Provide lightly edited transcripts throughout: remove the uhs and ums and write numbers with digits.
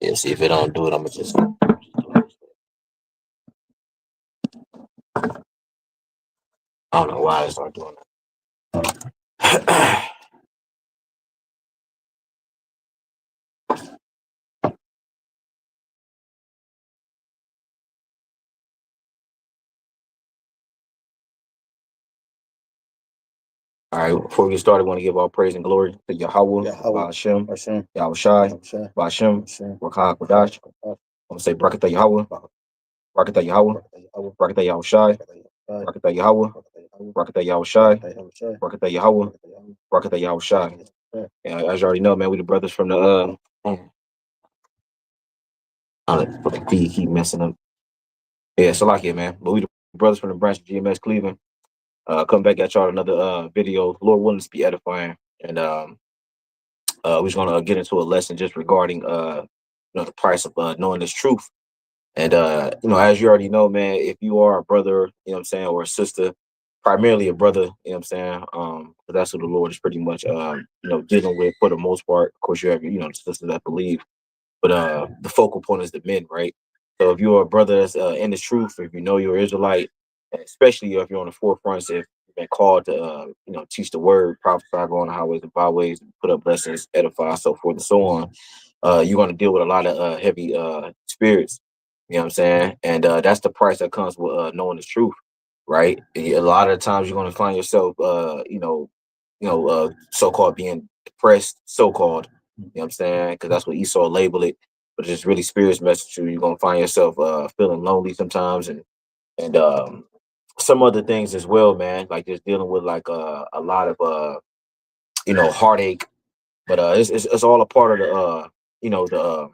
Yeah, see if it don't do it, I'm gonna just. I don't know why I start doing that. All right, before we get started, I want to give all praise and glory to Yahawah, BAHASHAM, YAHAWASHI, BAHASHAM, HAQADASH. I'm gonna say Brakatah Yahawah, Brakatah Yahawah, Brakatah Yahawashi, Brakatah Yahawah, Brakatah Yahawashi, Brakatah Yahawah, Brakatah Yahawashi. Yeah, as you already know, man, we the brothers from the the feed keep messing up. Yeah, so like it, man. But we the brothers from the branch of GMS Cleveland. Come back at y'all another video. Lord willing to be edifying. And we're just gonna get into a lesson just regarding the price of knowing this truth. And as you already know, man, if you are a brother, what I'm saying, or a sister, primarily a brother, what I'm saying, but that's what the Lord is pretty much dealing with for the most part. Of course, you have the sisters that believe, but the focal point is the men, right? So if you're a brother that's in the truth, if you know you're Israelite, especially if you're on the forefront, if you've been called to teach the word, prophesy, go on the highways and byways, put up blessings, edify, so forth and so on, you're going to deal with a lot of heavy spirits. You know what I'm saying? And that's the price that comes with knowing the truth, right? A lot of times you're going to find yourself, so-called being depressed, so-called. You know what I'm saying? Because that's what Esau labeled it, but it's really spirits message you. You're gonna find yourself feeling lonely sometimes, and some other things as well, man. Like just dealing with like a lot of heartache, but it's all a part of the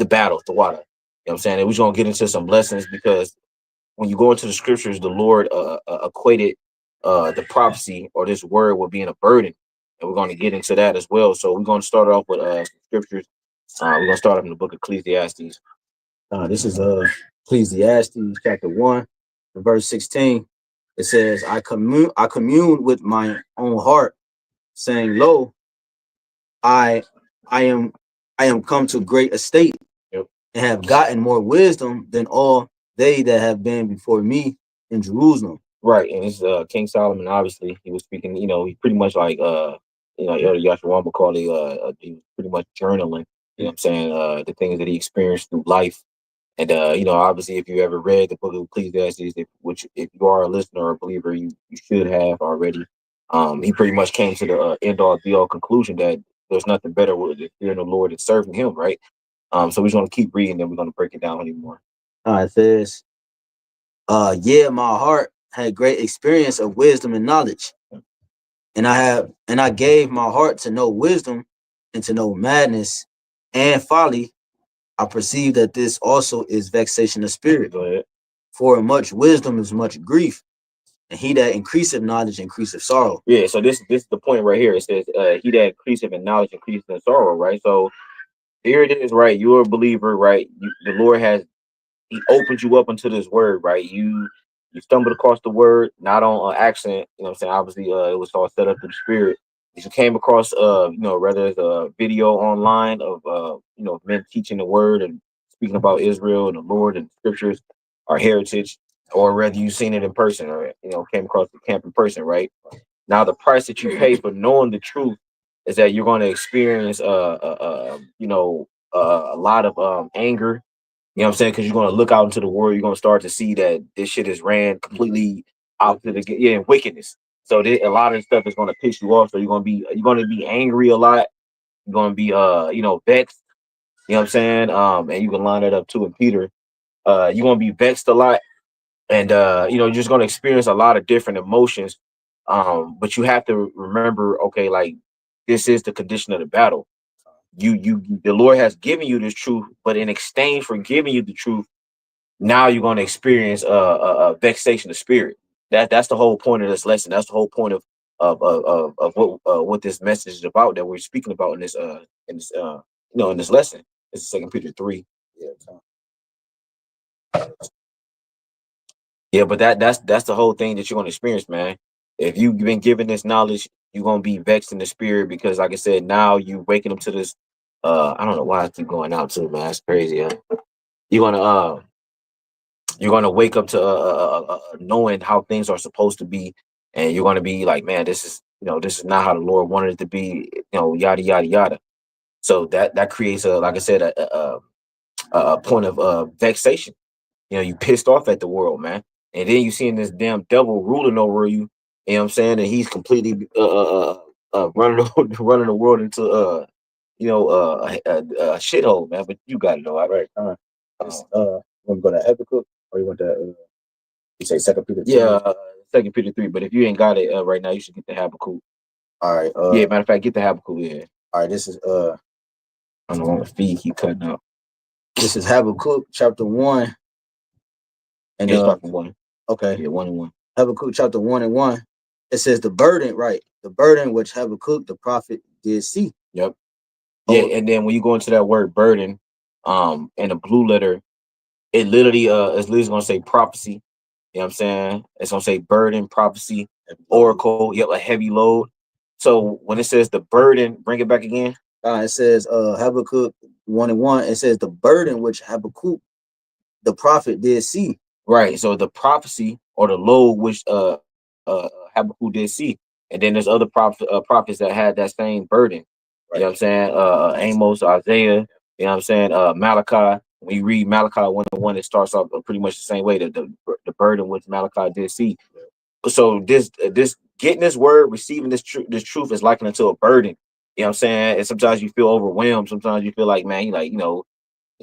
battle, the water. You know what I'm saying? And we're gonna get into some lessons because when you go into the scriptures, the Lord equated the prophecy or this word with being a burden, and we're going to get into that as well. So we're going to start off with some scriptures. We're going to start off in the book of Ecclesiastes. This is Ecclesiastes chapter 1, verse 16. It says, I commune with my own heart, saying, Lo, I am come to great estate, and have gotten more wisdom than all they that have been before me in Jerusalem. Right, and it's King Solomon. Obviously, he was speaking. He pretty much like Elder Yahshua would call it. He was pretty much journaling. You know what I'm saying? The things that he experienced through life, and obviously, if you ever read the book of Ecclesiastes, which if you are a listener or a believer, you should have already. He pretty much came to the end all be all conclusion that there's nothing better with fearing the Lord and serving Him, right? So we're just gonna keep reading, and we're gonna break it down anymore. It says, yeah, my heart had great experience of wisdom and knowledge, and I gave my heart to know wisdom and to know madness and folly. I perceive that this also is vexation of spirit. Go ahead. For much wisdom is much grief, and he that increaseth knowledge increaseth sorrow. Yeah, so this is the point right here. It says, he that increaseth in knowledge increaseth in sorrow, right? So here it is, right? You're a believer, right? The Lord he opened you up into this word, right? You stumbled across the word, not on accident. You know what I'm saying? Obviously, it was all set up through the spirit. If you came across, whether it's a video online of, men teaching the word and speaking about Israel and the Lord and scriptures, our heritage, or whether you've seen it in person or, came across the camp in person, right? Now, the price that you pay for knowing the truth is that you're going to experience, a lot of anger. You know what I'm saying? Because you're going to look out into the world, you're going to start to see that this shit is ran completely out to the wickedness. So a lot of stuff is going to piss you off. So you're going to be angry a lot. You're going to be vexed. You know what I'm saying? And you can line it up too in Peter. You're going to be vexed a lot, and you're just going to experience a lot of different emotions. But you have to remember, okay, like this is the condition of the battle. The Lord has given you this truth, but in exchange for giving you the truth, now you're going to experience a vexation of spirit. That's the whole point of this lesson. That's the whole point of what this message is about, that we're speaking about in this in this lesson. It's 2 Peter 3. Yeah, but that's the whole thing that you're going to experience, man. If you've been given this knowledge, you're going to be vexed in the spirit because, like I said, now you're waking up to this I don't know why I keep going out too, man. That's crazy. You're gonna you're gonna wake up to knowing how things are supposed to be, and you're gonna be like, man, this is this is not how the Lord wanted it to be. Yada yada yada. So that creates a, like I said, a point of vexation. You pissed off at the world, man, and then you seeing this damn devil ruling over you. You know what I'm saying? And he's completely running running the world into a shithole, man. But you got it, though. All right. Want to go to Habakkuk, or you want to? You say Second Peter 3? Yeah, Second Peter 3. But if you ain't got it right now, you should get the Habakkuk. All right. Yeah, matter of fact, get the Habakkuk. Yeah. All right. This is I don't know, the feed keep cutting out. This is Habakkuk chapter 1. And start from 1. Okay. Yeah, 1 and 1. Habakkuk chapter 1 and 1. It says the burden, right? The burden which Habakkuk the prophet did see. Yep. Yeah, and then when you go into that word burden, in the blue letter, it literally it's literally gonna say prophecy. You know what I'm saying? It's gonna say burden, prophecy, oracle. Yep, a heavy load. So when it says the burden, bring it back again. It says Habakkuk 1 and 1. It says the burden which Habakkuk the prophet did see. Right. So the prophecy or the load which Habakkuk did see. And then there's other prophets that had that same burden. Right. You know what I'm saying? Amos, Isaiah, you know what I'm saying? Malachi. When you read Malachi 1:1, it starts off pretty much the same way, that the burden which Malachi did see. So this getting this word, receiving this truth is likened to a burden. You know what I'm saying? And sometimes you feel overwhelmed. Sometimes you feel like, man, you like, I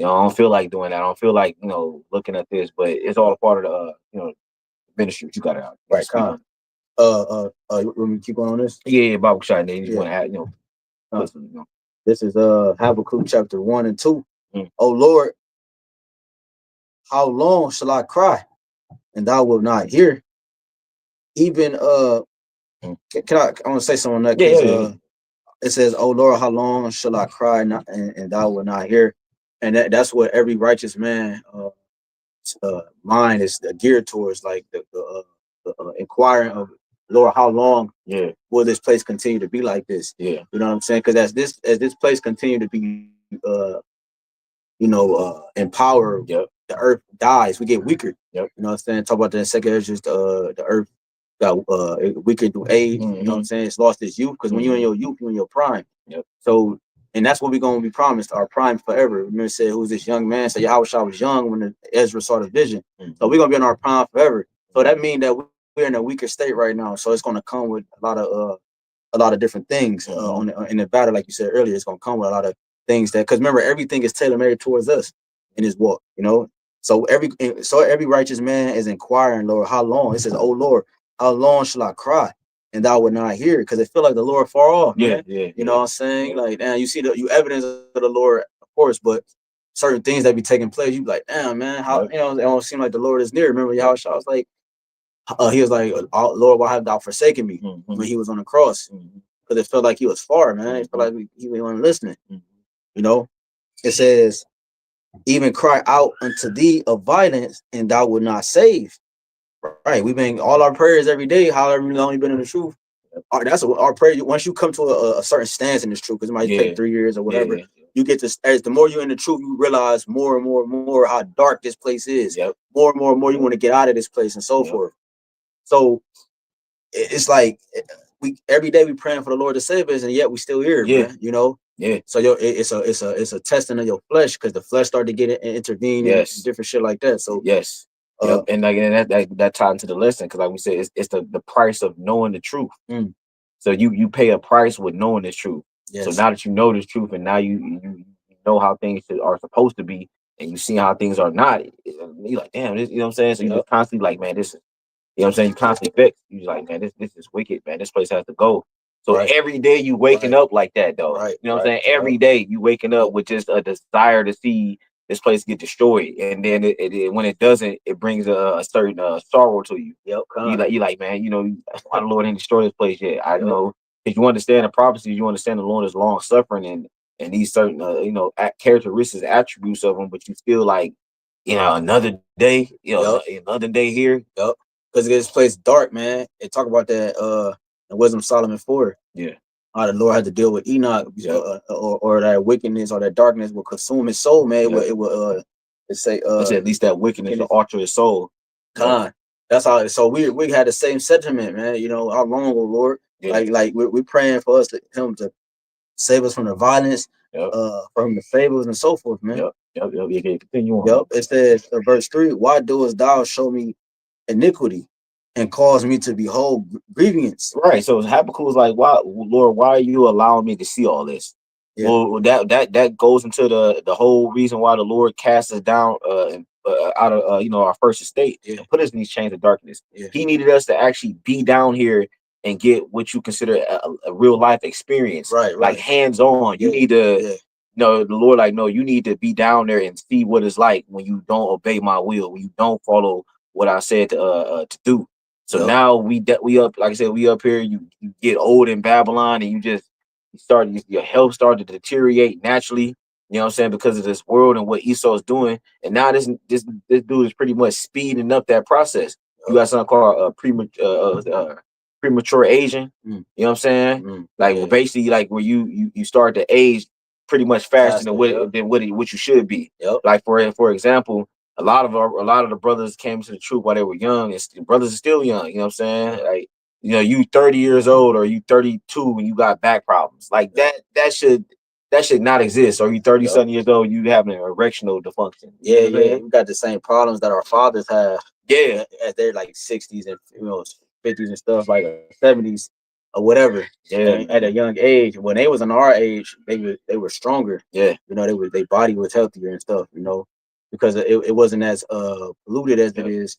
don't feel like doing that. I don't feel like, looking at this, but it's all a part of the, ministry. You got it out. Right, Con. You want me to keep going on this? Yeah, Bible shot. Then you want to add, listen, This is Habakkuk chapter 1 and 2. Oh Lord, how long shall I cry, and thou wilt not hear? Even can I want to say something on that? Yeah. It says, oh Lord, how long shall I cry, and thou wilt not hear? And that's what every righteous man mind is geared towards, like the inquiring of, Lord, how long will this place continue to be like this? Yeah, you know what I'm saying? Because as this place continue to be empowered, the earth dies. We get weaker. Yep. You know what I'm saying? Talk about the second Ezra, the earth got weaker through age. You know what I'm saying? It's lost its youth, because when you're in your youth, you're in your prime. Yep. So, and that's what we're going to be promised, our prime forever. Remember, it said, who's this young man? So Yahawashi was young when Ezra saw the vision. So we're going to be in our prime forever. So that means that we're in a weaker state right now. So it's going to come with a lot of different things in the battle. Like you said earlier, it's going to come with a lot of things because remember, everything is tailor-made towards us in his walk, So every righteous man is inquiring, Lord, how long? It says, oh Lord, how long shall I cry, and thou would not hear? Because it feel like the Lord far off, man. Yeah. You know what I'm saying? Like, damn, you see you evidence of the Lord, of course, but certain things that be taking place, you be like, damn, man, how it don't seem like the Lord is near. Remember, Yahawashi was like, he was like, Lord, why have thou forsaken me? When he was on the cross, because it felt like he was far, man. It felt like he wasn't listening. It says, even cry out unto thee of violence, and thou would not save. Right, we've been all our prayers every day, however long you've been in the truth. That's our prayer. Once you come to a certain stance in this truth, because it might take 3 years or whatever, you get to, as the more you're in the truth, you realize more and more how dark this place is. More and more you want to get out of this place and so forth. So it's like every day we praying for the Lord to save us, and yet we still here, man. So it's a testing of your flesh, because the flesh started to get intervene and different shit like that. So and like that tied into the lesson, because like we said, it's the price of knowing the truth. So you pay a price with knowing this truth. So now that you know this truth, and now you know how things are supposed to be, and you see how things are not, you're like, damn, this, you know what I'm saying? So you're constantly like, man, this is, you know what I'm saying? You constantly vexed. You're like, man, this is wicked, man. This place has to go. So every day you waking up like that, though. You know what I'm saying? Every day you waking up with just a desire to see this place get destroyed, and then when it doesn't, it brings a certain sorrow to you. You like, man, why the Lord didn't destroy this place yet? I know, if you understand the prophecy, you understand the Lord is long suffering, and these certain characteristics, attributes of him, but you feel like, another day, another day here. Because this place dark, man. They talk about that in Wisdom Solomon 4. how the Lord had to deal with Enoch, or that wickedness or that darkness will consume his soul, man. It will it say at least that wickedness will alter his soul. God, that's how. So we had the same sentiment, man. You know, how long, oh Lord, like we're praying for us him to save us from the violence, from the fables and so forth, man. You can continue on. It says verse 3, why doest thou show me iniquity and cause me to behold grievance? Right. So Habakkuk was like, why, Lord, why are you allowing me to see all this? Well, that goes into the whole reason why the Lord cast us down out of our first estate and put us in these chains of darkness. He needed us to actually be down here and get what you consider a real life experience, like hands on. You need to the Lord, like, no, you need to be down there and see what it's like when you don't obey my will, when you don't follow what I said to do. So now we up, like I said, we up here. You get old in Babylon, and your health started to deteriorate naturally. You know what I'm saying, because of this world and what Esau is doing. And now this dude is pretty much speeding up that process. You got something called premature aging. You know what I'm saying? Like basically, like where you start to age pretty much faster than what you should be. Like for example, a lot of the brothers came to the truth while they were young, and brothers are still young. You know what I'm saying? Like, you 30 years old or you 32 and you got back problems. Like that should not exist. Or you 30 something years old, you have an erectional dysfunction. We got the same problems that our fathers have. As they're like 60s and 50s and stuff, like 70s or whatever. At a young age, when they was in our age, they were stronger. Their body was healthier and stuff. Because it wasn't as polluted as it is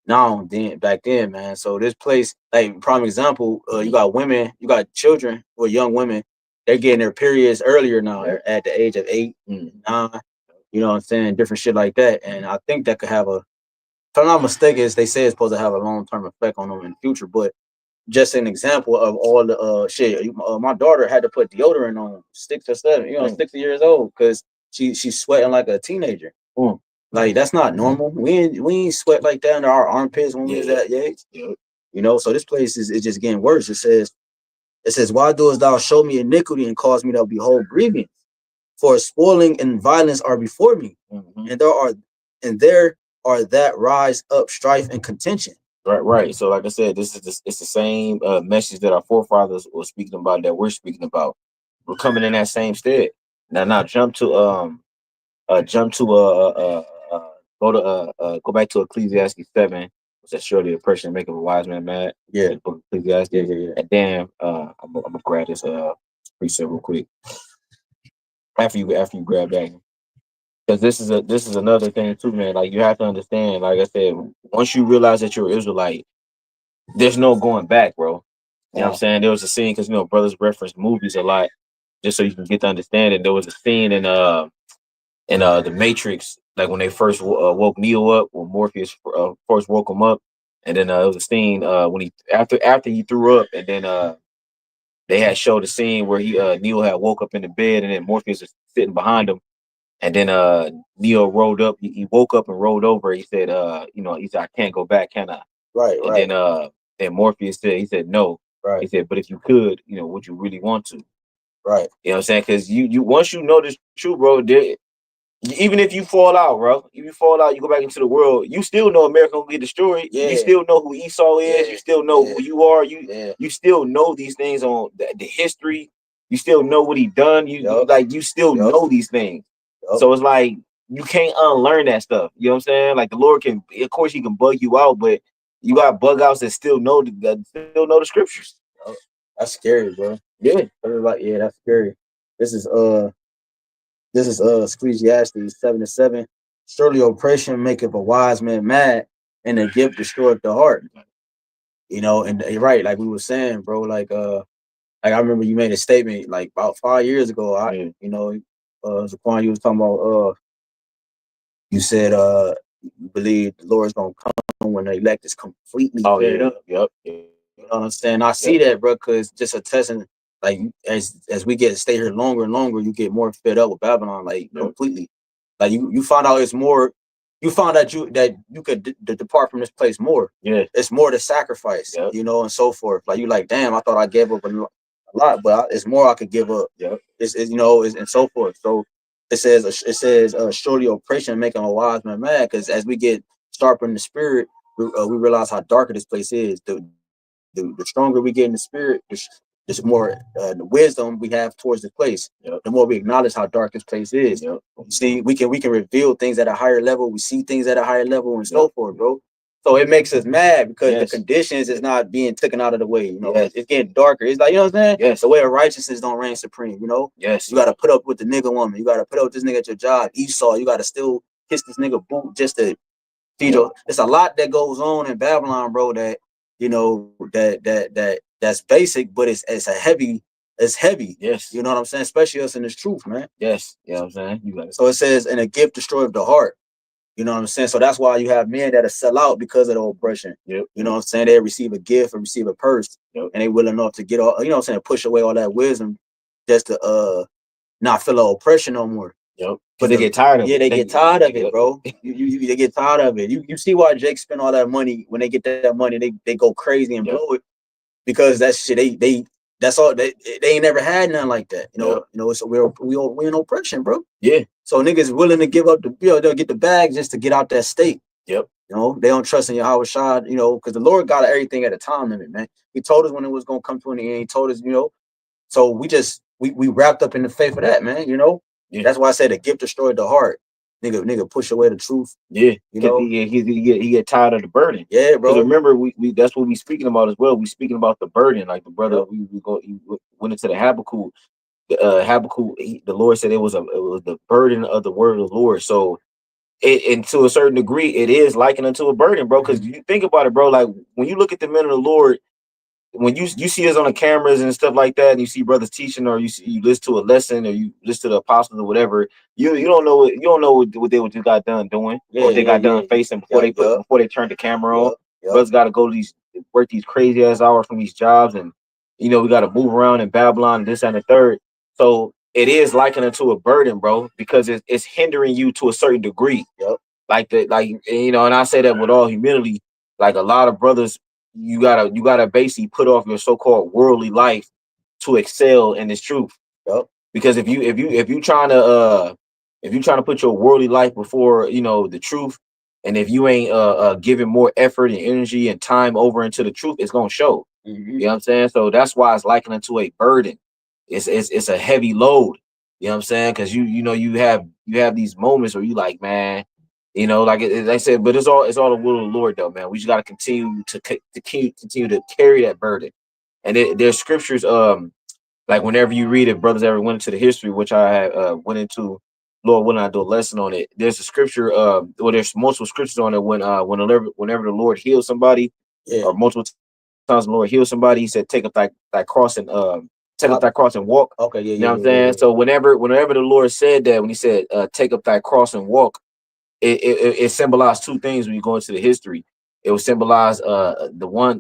now. Back then, man. So this place, like prime example, you got women, you got children or young women. They're getting their periods earlier now at the age of 8, 9. You know what I'm saying? Different shit like that. And I think that could have if I'm not mistaken, they say it's supposed to have a long-term effect on them in the future. But just an example of all the shit. My daughter had to put deodorant on 6 or 7, 60 years old, because she's sweating like a teenager. Like, that's not normal. We ain't sweat like that under our armpits when we was that age. So this place is just getting worse. It says, why doest thou show me iniquity and cause me to behold grievance? For spoiling and violence are before me, and there are that rise up strife and contention. Right. So like I said, it's the same message that our forefathers were speaking about, that we're speaking about. We're coming in that same stead. Now jump to go back to Ecclesiastes 7. That surely a person make a wise man mad. Book Ecclesiastes. And then I'm gonna grab this precept real quick. After you grab that, because this is another thing too, man. Like, you have to understand, like I said, once you realize that you're an Israelite, there's no going back, bro. You know what I'm saying? There was a scene, because brothers reference movies a lot, just so you can get to understand it. There was a scene in the Matrix, like when they first woke Neo up, when Morpheus first woke him up, and then it was a scene when he after he threw up, and then they had showed a scene where Neo had woke up in the bed, and then Morpheus was sitting behind him, and then Neo rolled up. He woke up and rolled over. He said, he said, I can't go back, can I? And then Morpheus said, he said no. He said, but if you could, would you really want to? You know what I'm saying? Because you once you know this truth, bro, even if you fall out, bro, you go back into the world, you still know America will get destroyed. You still know who Esau is. You still know who you are. You still know these things on the history. You still know what he done. You still know these things. So it's like, you can't unlearn that stuff. You know what I'm saying? Like, the Lord can, of course, he can bug you out, but you got bug outs that still know the scriptures. That's scary, bro. That's scary. This is Ecclesiastes 7:7. Surely oppression maketh a wise man mad, and a gift destroyeth the heart. And you're right, like we were saying, bro. Like I remember you made a statement like about 5 years ago. Zaquan, you was talking about you said you believe the Lord's gonna come when the elect is completely fed up. You know what I'm saying? I see that, bro, because just attesting, like, as we stay here longer and longer, you get more fed up with Babylon, like completely. Like, you find out it's more. You found that you could depart from this place more. It's more to sacrifice, and so forth. Like, you like, damn, I thought I gave up a lot, but it's more I could give up. Yep. It's and so forth. So it says surely oppression making a wise man mad, because as we get sharper in the spirit, we realize how darker this place is. The stronger we get in the spirit, the more the wisdom we have towards the place. Yep. The more we acknowledge how dark this place is. Yep. See, we can reveal things at a higher level. We see things at a higher level and so forth, bro. So it makes us mad because the conditions is not being taken out of the way. You know, it's getting darker. It's like, you know what I'm saying? Yes. The way of righteousness don't reign supreme. You know. Yes. You got to put up with the nigga woman. You got to put up with this nigga at your job. Esau. You got to still kiss this nigga boot just to feed your. It's a lot that goes on in Babylon, bro. That you know that's basic, but it's a heavy. It's heavy. Yes. You know what I'm saying? Especially us in this truth, man. Yes. You know what I'm saying? You got it. So it says, and a gift destroyeth the heart. You know what I'm saying? So that's why you have men that sell out because of the oppression. Yep. You know what I'm saying? They receive a gift or receive a purse, and they willing enough to get all, you know what I'm saying, push away all that wisdom just to not feel the oppression no more. Yep. But they get tired of it. Yeah, they get tired of it, bro. They get tired of it. You see why Jake spend all that money. When they get that money, they go crazy and blow it, because that shit that's all they ain't never had nothing like that. You know, so we're in oppression, bro. Yeah. So niggas willing to give up they'll get the bag just to get out that state. Yep. You know, they don't trust in YAHWASHI, you know, because the Lord got everything at a time limit, man. He told us when it was gonna come to an end. He told us, you know, so we wrapped up in the faith of that, man. You know, that's why I said the gift destroyed the heart. Nigga push away the truth. Yeah, you know, he get tired of the burden. Yeah, bro. Because remember, we that's what we speaking about as well. We speaking about the burden, like the brother. He went into the Habakkuk. Habakkuk, the Lord said it was the burden of the word of the Lord. So, and to a certain degree, it is likened unto a burden, bro. Because you think about it, bro. Like when you look at the men of the Lord, when you see us on the cameras and stuff like that, and you see brothers teaching, or you listen to a lesson, or you listen to the apostles or whatever, you don't know what they got done doing, or they got done facing before they turned the camera on. Brothers got to go to work these crazy ass hours from these jobs, and you know we got to move around in Babylon, this and the third. So it is likened unto a burden, bro, because it's hindering you to a certain degree. Like you know, and I say that with all humility. Like a lot of brothers, you gotta basically put off your so-called worldly life to excel in this truth. Because if you trying to put your worldly life before, you know, the truth, and if you ain't giving more effort and energy and time over into the truth, it's gonna show. You know what I'm saying? So that's why it's likened unto a burden. It's a heavy load. You know what I'm saying? Because you have these moments where you like, man, you know, like I said, but it's all the will of the Lord, though, man. We just got to continue to carry that burden. And there's scriptures, like whenever you read it, brothers ever went into the history, which I went into. Lord willing, I do a lesson on it. There's a scripture, well, there's multiple scriptures on it whenever the Lord heals somebody, or multiple times the Lord heals somebody, he said, take up thy cross and take up thy cross and walk. Okay, you know what I'm saying? So whenever the Lord said that, when he said, take up thy cross and walk, it symbolized two things when you go into the history. It would symbolize the one,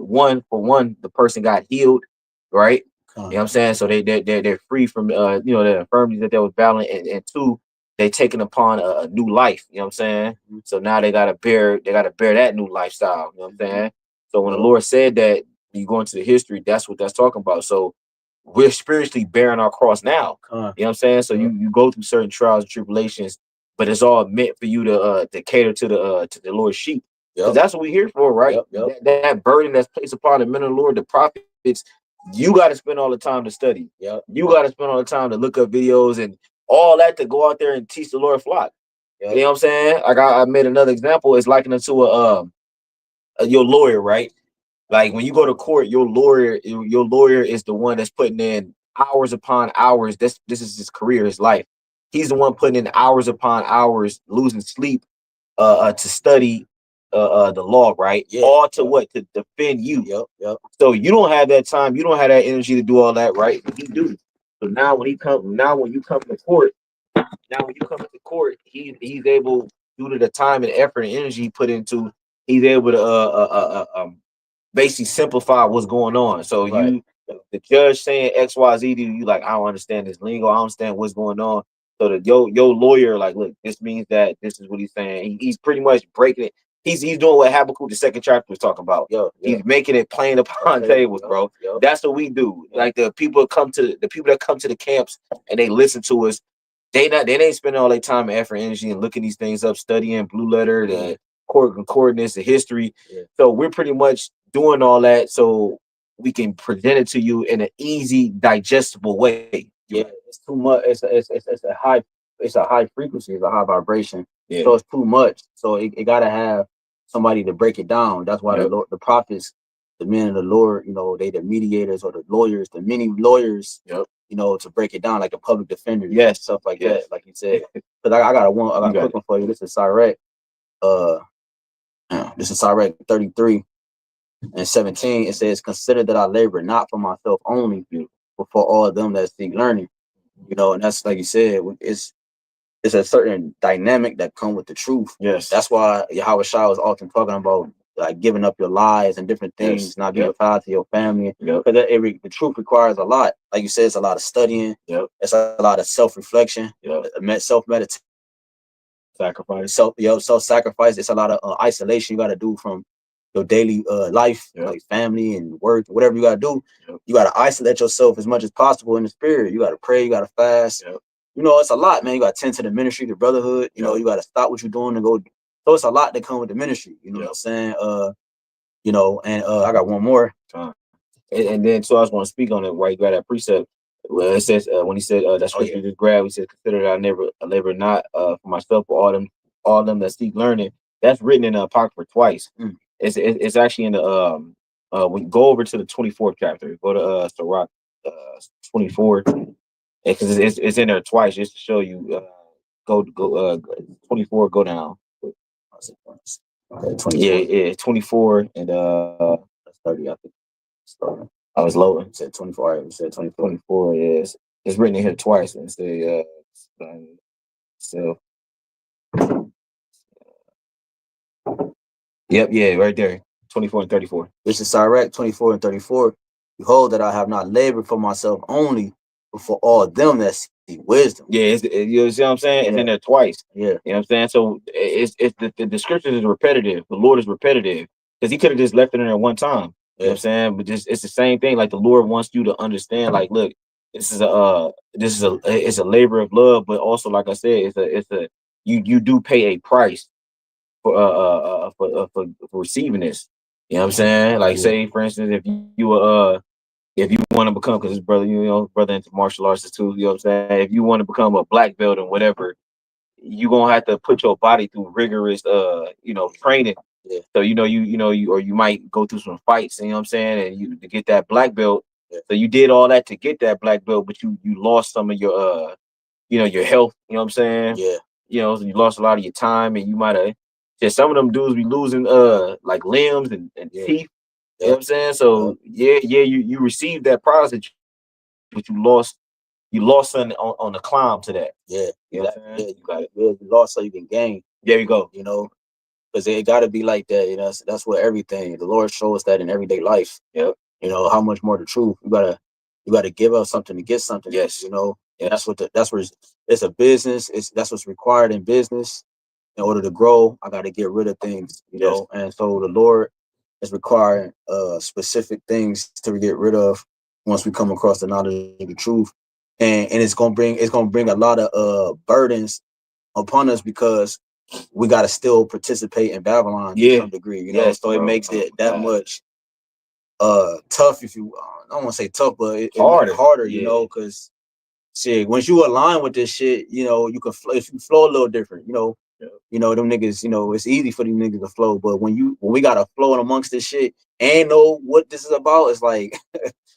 the person got healed, right? You know what I'm saying? So they're free from you know, the infirmities that they was battling, and two, they taking upon a new life. You know what I'm saying? So now they gotta bear that new lifestyle. You know what I'm saying? So when the Lord said that, you go into the history, that's what that's talking about. So we're spiritually bearing our cross now. You know what I'm saying? So you go through certain trials and tribulations, but it's all meant for you to cater to the Lord's sheep. Because that's what we're here for, right? That burden that's placed upon the men of the Lord, the prophets, you got to spend all the time to study. You got to spend all the time to look up videos and all that to go out there and teach the Lord flock. You know what I'm saying? Like I made another example. It's likened to your lawyer, right? Like when you go to court, your lawyer is the one that's putting in hours upon hours. This is his career, his life. He's the one putting in hours upon hours, losing sleep, to study the law, right? All to what? To defend you. So you don't have that time, you don't have that energy to do all that, right? But he do. So when you come to court, he's able, due to the time and effort and energy he put into, he's able to basically simplify what's going on. So the judge saying XYZ to you, like, I don't understand this lingo, I don't understand what's going on. So your lawyer, like, look, this means that this is what he's saying. He's pretty much breaking it. He's doing what Habakkuk the second chapter was talking about. He's making it plain upon tables, bro. That's what we do. Like the people that come to the camps and they listen to us. They ain't spending all their time and effort, energy, and looking these things up, studying blue letter, the coordinates, the history. So we're pretty much doing all that so we can present it to you in an easy, digestible way. Yeah, it's too much. It's a high frequency, it's a high vibration. Yeah. So it's too much. So it gotta have somebody to break it down. That's why the prophets, the men of the Lord, you know, they the mediators or the lawyers, the many lawyers, you know, to break it down, like the public defender, stuff like that, like you said. Because I got a quick one for you. This is Sirach. This is Sirach 33 and 17. It says, "Consider that I labor not for myself only, but for all of them that seek learning." You know, and that's like you said, it's a certain dynamic that come with the truth. Yes, that's why YAHWASHI was often talking about like giving up your lies and different things, not being tied to your family. Because the truth requires a lot. Like you said, it's a lot of studying. It's a lot of self-reflection. Self-meditation. Sacrifice. Self-sacrifice. It's a lot of isolation you got to do from your daily life, like family and work, whatever you got to do. You got to isolate yourself as much as possible in the spirit. You got to pray. You got to fast. You know, it's a lot, man. You got to tend to the ministry, the brotherhood. You know, you got to stop what you're doing and go. So it's a lot that come with the ministry. You know what I'm saying? You know, and I got one more. And then so I was going to speak on it while you got that precept. Well, it says when he said that scripture just grabbed, he said, "Consider that I labor not for myself, for all them that seek learning." That's written in the Apocrypha twice. It's actually in the we go over to the 24th chapter. Go to Sirach 24, because it's in there twice just to show you. Go 24. Go down. Okay, 24 and 30. I think. I was low. It said 24. It said 24. Yes, it's written in here twice. And say so. Yep, yeah, right there. 24 and 34. This is Sirach 24 and 34. "Behold, that I have not labored for myself only, but for all them that seek wisdom." Yeah, you see what I'm saying? It's in there twice. You know what I'm saying? So it's the scripture is repetitive. The Lord is repetitive because he could have just left it in there one time. You know what I'm saying? But just it's the same thing. Like the Lord wants you to understand. Like, look, it's a labor of love, but also, like I said, you do pay a price for receiving this. You know what I'm saying? Like, say for instance, if you want to become, because his brother, brother into martial arts too, you know what I'm saying? If you want to become a black belt and whatever, you're gonna have to put your body through rigorous training. So you might go through some fights, you know what I'm saying, and you to get that black belt. So you did all that to get that black belt, but you lost some of your your health, you know what I'm saying? So you lost a lot of your time, and you might have some of them dudes be losing like limbs and teeth. You know what I'm saying? So you received that prize, but you lost something on the climb to that. You got it. You lost so you can gain. There you go. You know, because it got to be like that. You know, that's what everything. The Lord shows us that in everyday life. You know, how much more the truth. You gotta give up something to get something. You know, and that's where it's a business. That's what's required in business. In order to grow, I got to get rid of things. You know, and so the Lord is requiring specific things to get rid of once we come across the knowledge of the truth. And it's gonna bring a lot of burdens upon us because we gotta still participate in Babylon to some degree, you know. So it makes it that much tough. If you I don't want to say tough, but it's harder, you know, because shit, once you align with this shit, you know, you can flow a little different, you know. You know, them niggas, you know, it's easy for these niggas to flow, but when we gotta flow in amongst this shit and know what this is about, it's like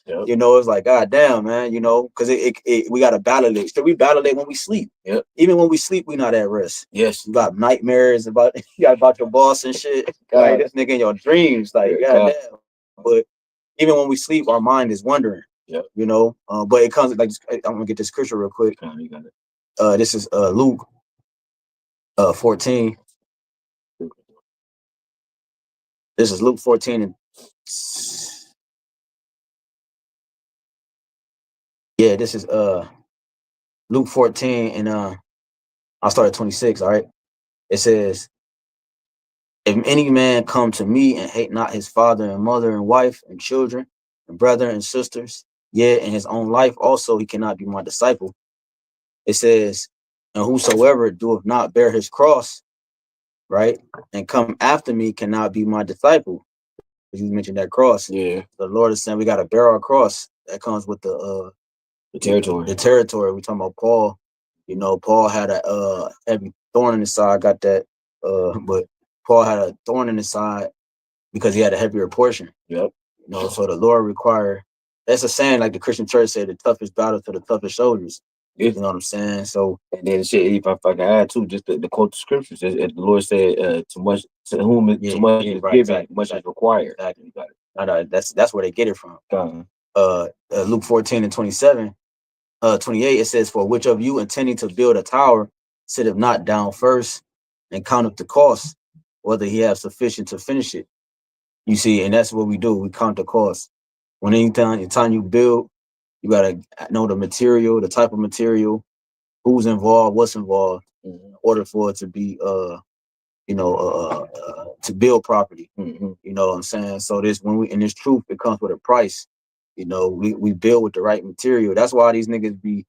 you know, it's like, God damn, man, you know, because we got to battle it. So we battle it when we sleep. Even when we sleep, we not at rest. You got nightmares about your boss and shit. Like, this nigga in your dreams, like, God damn. But even when we sleep, our mind is wandering. You know, but it comes like, I'm gonna get this scripture real quick. You got it. This is Luke 14. This is Luke 14 and this is Luke 14 and I'll start at 26. All right. It says, If any man come to me and hate not his father and mother and wife and children and brother and sisters, yet in his own life also he cannot be my disciple. It says, and whosoever doeth not bear his cross, right, and come after me cannot be my disciple. You mentioned that cross. Yeah. The Lord is saying we got to bear our cross. That comes with the territory. The territory. We talking about Paul. You know, Paul had a heavy thorn in his side. I got that. But Paul had a thorn in his side because he had a heavier portion. Yep. You know, so the Lord required. That's a saying, like the Christian church said, the toughest battle to the toughest soldiers. Yeah. You know what I'm saying? So, and then shit, if I can add too, just the quote the scriptures, the Lord said, "Too much to whom too much is given, exactly, much is required." Exactly. You got it. That's where they get it from. Luke 14:27, 28. It says, "For which of you intending to build a tower sitteth not down first and counteth the cost, whether he have sufficient to finish it." You see, and that's what we do. We count the cost. When anytime you build, you gotta know the material, the type of material, who's involved, what's involved, in order for it to be to build property. You know what I'm saying? So this in this truth, it comes with a price. You know, we build with the right material. That's why these niggas be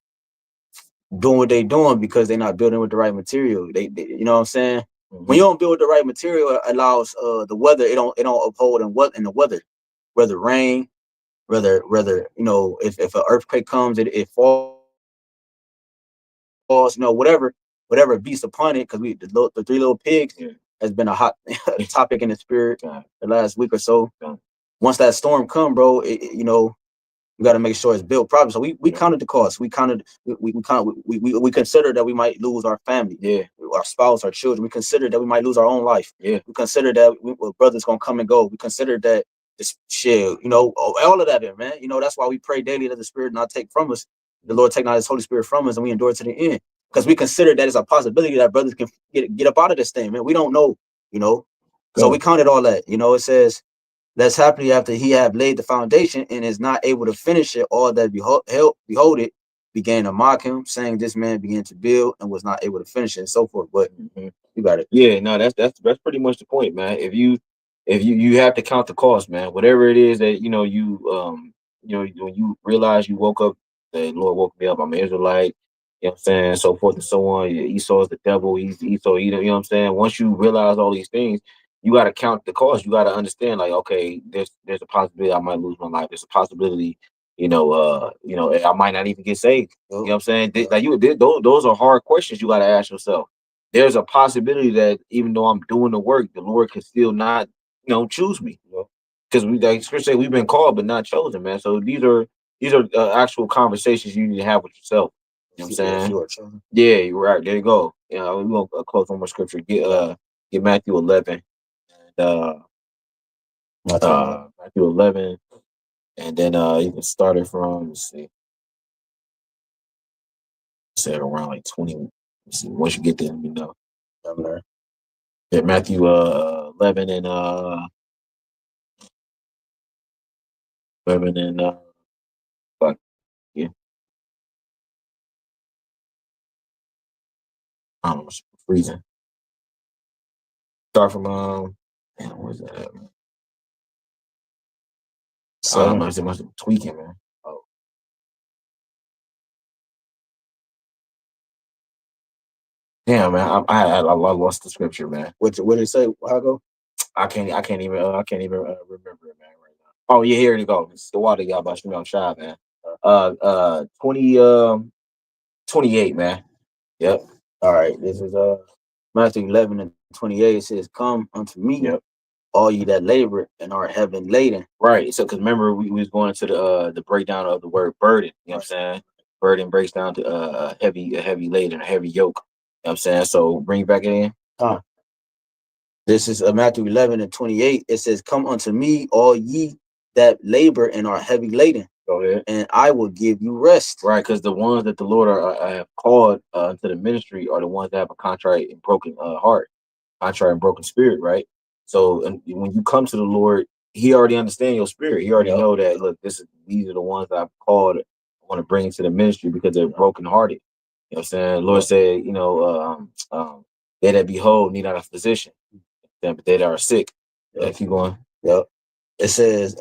doing what they doing, because they're not building with the right material. They you know what I'm saying? When you don't build with the right material, it allows the weather, it don't uphold in the weather, whether rain, whether you know, if an earthquake comes, it falls, you know, whatever beats upon it, because the three little pigs has been a hot topic in the spirit the last week or so. Once that storm come, bro, you know, we got to make sure it's built properly. So we counted the cost. We considered that we might lose our family, our spouse, our children. We considered that we might lose our own life. We considered that brothers gonna come and go. We considered that this shit, you know, all of that, man. You know, that's why we pray daily that the Spirit not take from us, the Lord take not His Holy Spirit from us, and we endure to the end, because we consider that it's a possibility that brothers can get up out of this thing, man. We don't know, you know. So we counted all that. You know, it says, "That's happily after he have laid the foundation and is not able to finish it, all that behold it began to mock him, saying, this man began to build and was not able to finish it," and so forth. But you got it. Yeah, no, that's pretty much the point, man. If you have to count the cost, man, whatever it is that you when you realize you woke up, the Lord woke me up, I'm an Israelite, you know what I'm saying, so forth and so on. Esau is the devil, Esau, you know what I'm saying. Once you realize all these things, you got to count the cost. You got to understand, like, okay, there's a possibility I might lose my life. There's a possibility, I might not even get saved. You know what I'm saying? Those are hard questions you got to ask yourself. There's a possibility that even though I'm doing the work, the Lord can still not, choose me. Because like Scripture say, we've been called but not chosen, man. So these are actual conversations you need to have with yourself. You know what I'm saying? Yeah, you're right. There you go. We're gonna close on more scripture. Get Matthew 11. Matthew 11, and then you can start it from, let's see, say around like 20. Let's see, once you get there, let me know. Yeah, Matthew 11 and 11 and fuck yeah. I don't know, it's freezing. Start from man, where's that at, man? I don't know, it must be tweaking, man. Oh. Damn, man, I lost the scripture, man. What did it say? How go? I can't even remember it, man, right now. Oh yeah, here you go. It's the water y'all about me on shot, man. 28, man. Yep. All right. This is Matthew 11 and 28. It says, "Come unto me, all ye that labor and are heavy laden." Right. So, because remember, we was going to the breakdown of the word burden. You know what I'm saying? Burden breaks down to a heavy laden, a heavy yoke. You know what I'm saying? So bring it back in. This is Matthew 11 and 28. It says, "Come unto me, all ye that labor and are heavy laden, and I will give you rest." Right, because the ones that the Lord have called to the ministry are the ones that have a contrite and broken heart, contrite and broken spirit, right? So when you come to the Lord, He already understands your spirit. He already know that, look, these are the ones that I've called, I want to bring into the ministry because they're broken hearted. You know what I'm saying? The Lord said, they that behold need not a physician. But they that are sick. Yep. Keep going. Yep. It says,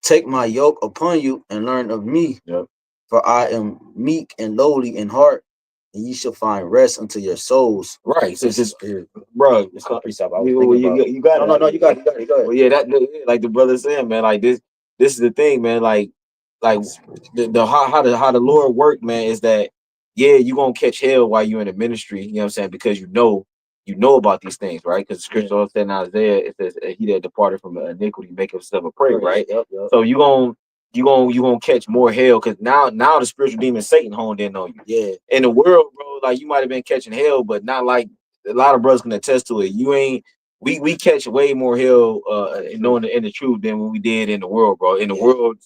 take my yoke upon you and learn of me. Yep. For I am meek and lowly in heart, and ye shall find rest unto your souls. Right. So this is, bro, it's a precept. I was you got no, you got it. Go ahead. Well, yeah, like the brother said, man. Like this is the thing, man. Like the how the Lord worked, man, is that yeah, you gonna catch hell while you're in the ministry. You know what I'm saying? Because you know about these things, right? Because the scripture also said in Isaiah, it says, "He that departed from iniquity make himself a prey," right? Yep. So you gonna catch more hell because now the spiritual demon Satan honed in on you. Yeah. In the world, bro, like you might have been catching hell, but not like a lot of brothers can attest to it. You ain't. We catch way more hell knowing in the truth than what we did in the world, bro. In the world,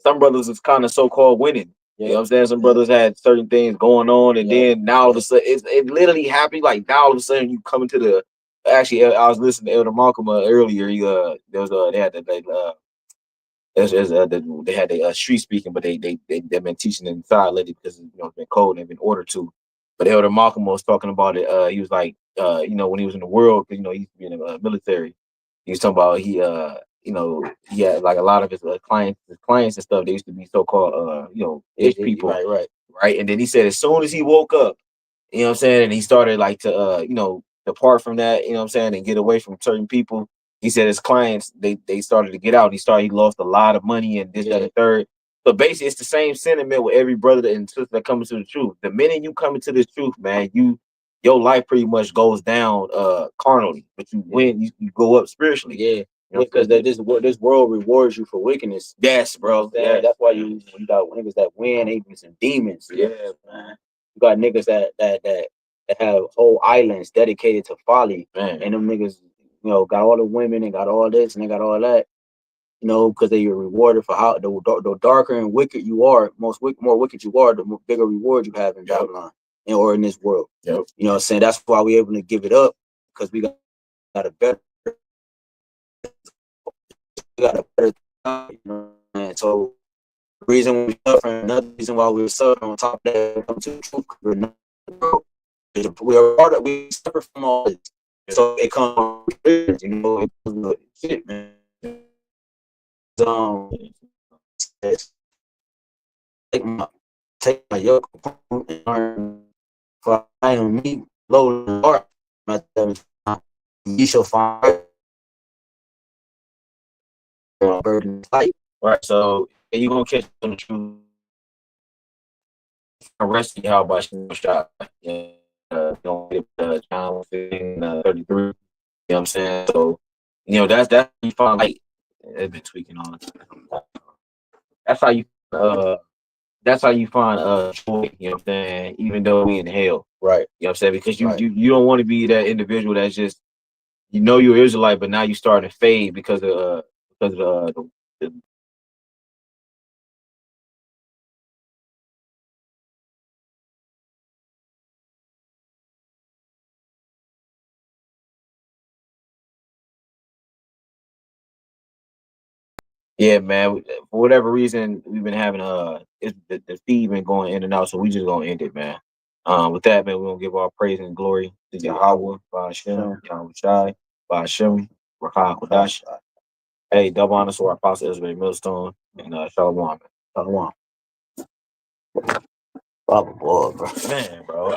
some brothers is kind of so-called winning. You know what I'm saying? Some brothers had certain things going on, and then now all of a sudden, it literally happened. Like now all of a sudden, you come into the. Actually, I was listening to Elder Malcolm earlier. There was they had they had a street speaking, but they've been teaching inside lately because it's been cold and they've been ordered to. But Elder Malcolm was talking about it. He was like, when he was in the world, because he used to be in the military. He was talking about he had like a lot of his clients and stuff. They used to be so-called rich people, right. And then he said as soon as he woke up, you know what I'm saying, and he started like to depart from that, you know what I'm saying, and get away from certain people. He said his clients they started to get out. He lost a lot of money and this, that, and third. So basically, it's the same sentiment with every brother and sister that comes to the truth. The minute you come into this truth, man, your life pretty much goes down carnally, but you win, you go up spiritually. Yeah. Because this world rewards you for wickedness. Yes, bro. Yeah. That's why you got niggas that win, ain't some demons. Yeah, man. You got niggas that have whole islands dedicated to folly, man. And them niggas, got all the women and got all this and they got all that. Because they are rewarded for how the darker and wicked you are, more wicked you are, the bigger reward you have in Babylon or in this world. Yep. You know what I'm saying? That's why we're able to give it up, because we got a better time, and so the reason we're suffering, another reason why we're suffering on top of that, come to the truth, we suffer from all this. So it comes with shit, man. Take my yoke upon and learn, for I am meek, low in heart. Ye shall find burden light. Right. So you're gonna catch on the truth. Rest of YAHWASHI shot. Don't get John 15, 33. You know what I'm saying? So that's you find like it's been tweaking on. That's how you find joy, you know what I'm saying, even though we in hell. Right. You know what I'm saying? Because you don't want to be that individual that's just you're Israelite, but now you starting to fade because of the yeah, man. For whatever reason, we've been having the feed been going in and out, so we just gonna end it, man. With that, man, we're gonna give our praise and glory to Yahawah, BAHASHAM, YAHWASHI, BAHASHAM, HAQADASH. Hey, double honors to our apostle Israel Millstone and Shalom. Shalom. Bro. Man, bro.